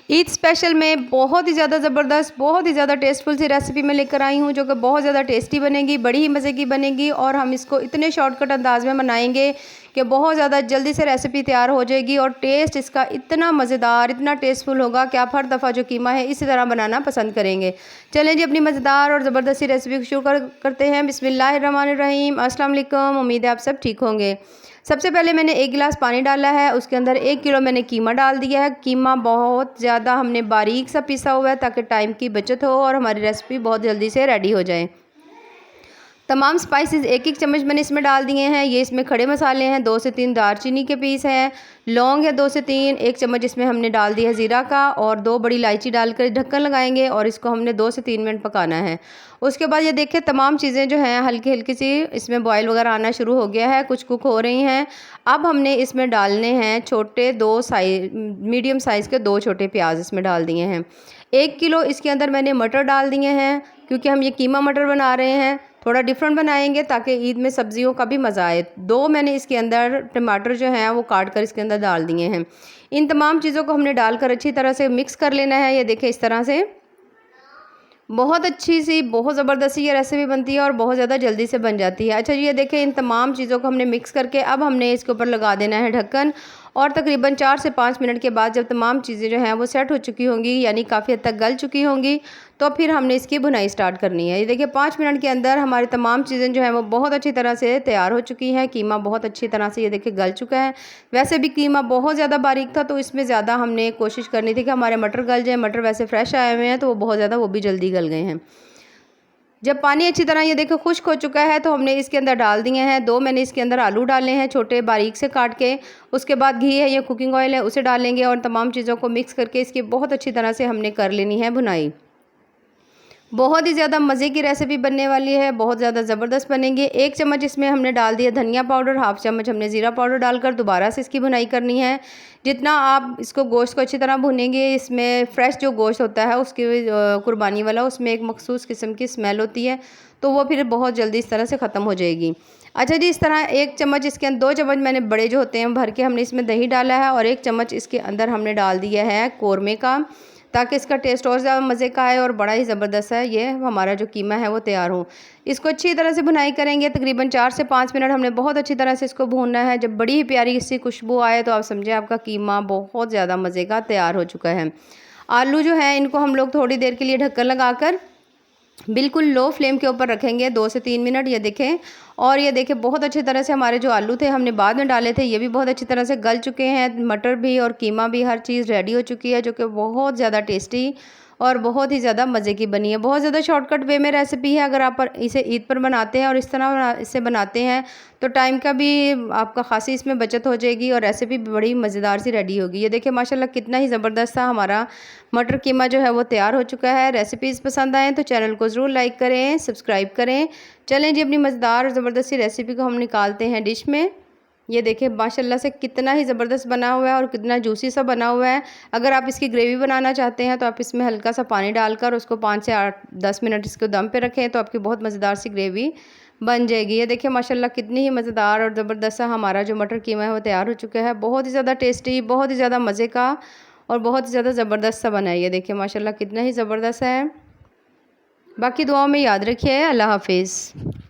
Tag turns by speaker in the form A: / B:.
A: Eid special में बहुत ही ज़्यादा ज़बरदस्त, बहुत ही ज़्यादा टेस्टफुल सी रेसिपी मैं लेकर आई हूँ, जो कि बहुत ज़्यादा टेस्टी बनेगी, बड़ी ही मज़े की बनेगी और हम इसको इतने शॉर्टकट अंदाज में बनाएंगे कि बहुत ज़्यादा जल्दी से रेसिपी तैयार हो जाएगी और टेस्ट इसका इतना मज़ेदार, इतना टेस्टफुल होगा कि आप हर दफ़ा जो कीमा है इसी तरह बनाना पसंद करेंगे। चलें जी, अपनी मज़ेदार और ज़बरदस्त सी रेसिपी शुरू करते हैं। बिस्मिल्लाहिर्रहमानिर्रहीम। अस्सलाम वालेकुम। उम्मीद है आप सब ठीक होंगे। सबसे पहले मैंने 1 गिलास पानी डाला है, उसके अंदर 1 किलो मैंने कीमा डाल दिया है। कीमा बहुत ज़्यादा हमने बारीक सा पिसा हुआ है ताकि टाइम की बचत हो और हमारी रेसिपी बहुत जल्दी से रेडी हो जाए। तमाम स्पाइसेस 1-1 चम्मच मैंने इसमें डाल दिए हैं। ये इसमें खड़े मसाले हैं, 2 से 3 दालचीनी के पीस हैं, लौंग है 2 से 3, 1 चम्मच इसमें हमने डाल दिया ज़ीरा का और 2 बड़ी इलायची डालकर ढक्कन लगाएंगे और इसको हमने 2 से 3 मिनट पकाना है। उसके बाद ये देखिए तमाम चीज़ें जो हैं हल्की-हल्की सी इसमें बॉयल वगैरह आना शुरू हो गया है, कुछ कुक हो रही हैं। अब हमने इसमें डालने हैं छोटे 2 मीडियम साइज़ के 2 छोटे प्याज इसमें डाल दिए हैं। 1 किलो इसके अंदर मैंने मटर डाल दिए हैं, क्योंकि हम ये कीमा मटर बना रहे हैं, थोड़ा डिफरेंट बनाएंगे ताकि ईद में सब्जियों का भी मज़ा आए। 2 मैंने इसके अंदर टमाटर जो हैं वो काट कर इसके अंदर डाल दिए हैं। इन तमाम चीज़ों को हमने डालकर अच्छी तरह से मिक्स कर लेना है। ये देखें इस तरह से बहुत अच्छी सी, बहुत ज़बरदस्त ये रेसिपी बनती है और बहुत ज़्यादा जल्दी से बन जाती है। अच्छा जी, ये देखें इन तमाम चीज़ों को हमने मिक्स करके अब हमने इसके ऊपर लगा देना है ढक्कन और तकरीबन 4 से 5 मिनट के बाद जब तमाम चीज़ें जो हैं वो सेट हो चुकी होंगी, यानी काफ़ी हद तक गल चुकी होंगी, तो फिर हमने इसकी भुनाई स्टार्ट करनी है। ये देखिए 5 मिनट के अंदर हमारी तमाम चीज़ें जो हैं वो बहुत अच्छी तरह से तैयार हो चुकी हैं। कीमा बहुत अच्छी तरह से ये देखिए गल चुका है। वैसे भी कीमा बहुत ज़्यादा बारीक था, तो इसमें ज़्यादा हमने कोशिश करनी थी कि हमारे मटर गल जाए। मटर वैसे फ्रेश आए हुए हैं तो वो बहुत ज़्यादा वो भी जल्दी गल गए हैं। जब पानी अच्छी तरह ये देखो खुश्क हो चुका है तो हमने इसके अंदर डाल दिए हैं 2 मैंने इसके अंदर आलू डाले हैं छोटे बारीक से काट के। उसके बाद घी है, ये कुकिंग ऑयल है, उसे डालेंगे और तमाम चीज़ों को मिक्स करके इसकी बहुत अच्छी तरह से हमने कर लेनी है भुनाई। बहुत ही ज़्यादा मज़े की रेसिपी बनने वाली है, बहुत ज़्यादा ज़बरदस्त बनेंगी। 1 चम्मच इसमें हमने डाल दिया धनिया पाउडर, हाफ़ चम्मच हमने ज़ीरा पाउडर डालकर दोबारा से इसकी भुनाई करनी है। जितना आप इसको गोश्त को अच्छी तरह भुनेंगे, इसमें फ्रेश जो गोश्त होता है उसकी कुर्बानी वाला, उसमें एक मखसूस किस्म की स्मेल होती है, तो वो फिर बहुत जल्दी इस तरह से ख़त्म हो जाएगी। अच्छा जी, इस तरह 1 चम्मच इसके अंदर 2 चम्मच मैंने बड़े जो होते हैं भर के हमने इसमें दही डाला है और 1 चम्मच इसके अंदर हमने डाल दिया है कौरमे का, ताकि इसका टेस्ट और ज़्यादा मज़े का आए और बड़ा ही ज़बरदस्त है ये हमारा जो कीमा है वो तैयार हो। इसको अच्छी तरह से भुनाई करेंगे, तकरीबन 4 से 5 मिनट हमने बहुत अच्छी तरह से इसको भूनना है। जब बड़ी ही प्यारी इसकी खुशबू आए तो आप समझे आपका कीमा बहुत ज़्यादा मज़े का तैयार हो चुका है। आलू जो है इनको हम लोग थोड़ी देर के लिए ढक्कन लगाकर बिल्कुल लो फ्लेम के ऊपर रखेंगे 2 से 3 मिनट। ये देखें, और ये देखें बहुत अच्छी तरह से हमारे जो आलू थे हमने बाद में डाले थे, ये भी बहुत अच्छी तरह से गल चुके हैं। मटर भी और कीमा भी हर चीज़ रेडी हो चुकी है, जो कि बहुत ज़्यादा टेस्टी और बहुत ही ज़्यादा मज़े की बनी है। बहुत ज़्यादा शॉर्टकट वे में रेसिपी है। अगर आप इसे ईद पर बनाते हैं और इस तरह इसे बनाते हैं तो टाइम का भी आपका खासी इसमें बचत हो जाएगी और रेसिपी बड़ी मज़ेदार सी रेडी होगी। ये देखिए माशाल्लाह कितना ही ज़बरदस्त था हमारा मटर कीमा जो है वो तैयार हो चुका है। रेसिपीज़ पसंद आएँ तो चैनल को ज़रूर लाइक करें, सब्सक्राइब करें। चलें जी, अपनी मज़ेदार और ज़बरदस्त सी रेसिपी को हम निकालते हैं डिश में। ये देखिए माशाल्लाह से कितना ही ज़बरदस्त बना हुआ है और कितना जूसी सा बना हुआ है। अगर आप इसकी ग्रेवी बनाना चाहते हैं तो आप इसमें हल्का सा पानी डालकर उसको 5 से 8-10 मिनट इसको दम पे रखें, तो आपकी बहुत मज़ेदार सी ग्रेवी बन जाएगी। ये देखिए माशाल्लाह कितनी ही मज़ेदार और ज़बरदस्त सा हमारा जो मटर कीमा है वो तैयार हो चुका है। बहुत ही ज़्यादा टेस्टी, बहुत ही ज़्यादा मज़े का और बहुत ही ज़्यादा ज़बरदस्त सा बना है। ये देखिए माशाल्लाह कितना ही ज़बरदस्त है। बाकी दुआओं में याद रखिए। अल्लाह हाफ़िज़।